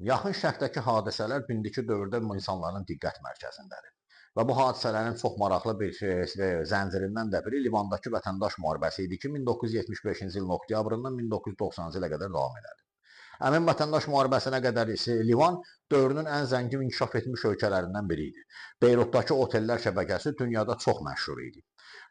Yaxın Şərqdəki hadisələr indiki dövrdə insanların diqqət mərkəzindədir. Və bu hadisələrin çox maraqlı bir zəncirindən də biri Livandakı vətəndaş müharibəsi idi ki, 1975-ci ilin oktyabrından 1990-cı ilə qədər davam elədi. Həmin vətəndaş müharibəsinə qədər isə Livan dövrünün ən zəngin inkişaf etmiş ölkələrindən biri idi. Beyrutdakı otellər şəbəkəsi dünyada çox məşhur idi.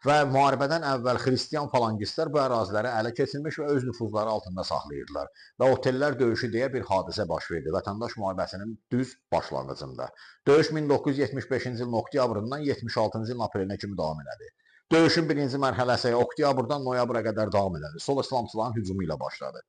Və müharibədən əvvəl xristian falangistlər bu əraziləri ələ keçirmiş və öz nüfuzları altında saxlayırdılar. Və otellər döyüşü deyə bir hadisə baş verdi vətəndaş müharibəsinin düz başlanğıcında. Döyüş 1975-ci ilin oktyabrından 76-cı ilin aprelinə kimi davam elədi. Döyüşün birinci mərhələsi oktyabrdan noyabra qədər davam elədi. Sol islamçıların hücumu ilə başladı.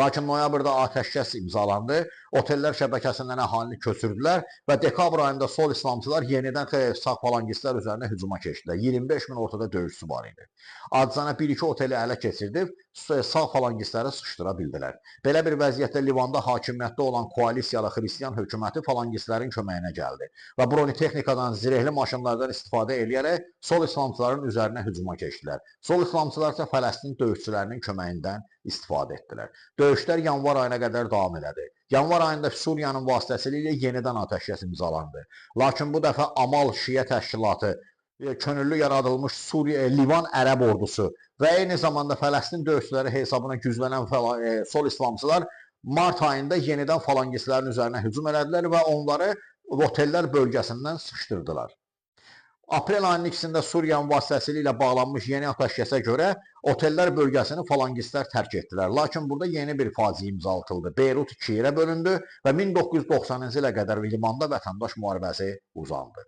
Lakin noyabrda atəşkəs imzalandı, otellər şəbəkəsindən əhalini köçürdülər və dekabr ayında sol islamçılar yenidən sağ falangistlər üzərinə hücuma keçdilər. 25 min ortada döyüşçü var idi. Acizanə 1-2 oteli ələ keçirdib sağ falangistləri sıxışdıra bildilər. Belə bir vəziyyətdə Livanda hakimiyyətdə olan koalisiyalı xristian hökuməti falangistlərin köməyinə gəldi və bronetexnikadan, zirehli maşınlardan istifadə edərək sol islamçıların üzərinə hücuma keçdilər. Sol islamçılar isə Fələstin döyüşçülərinin köməyindən istifadə etdilər. Döyüşlər yanvar ayına qədər davam elədi. Yanvar ayında Suriyanın vasitəsilə yenidən atəşkəs imzalandı. Lakin bu dəfə Amal Şiə təşkilatı, könüllü yaradılmış Livan ərəb ordusu və eyni zamanda Fələstin döyüşçüləri hesabına güclənən sol islamçılar mart ayında yenidən falangistlərin üzərinə hücum elədilər və onları otellər bölgəsindən sıxışdırdılar. Aprel ayının ikisində Suriyanın vasitəsilə bağlanmış yeni atəşkəsə görə otellər bölgəsini falangistlər tərk etdilər. Lakin burada yeni bir faciə imza atıldı. Beyrut 2 yerə bölündü və 1990-cı ilə qədər Livanda vətəndaş müharibəsi uzandı.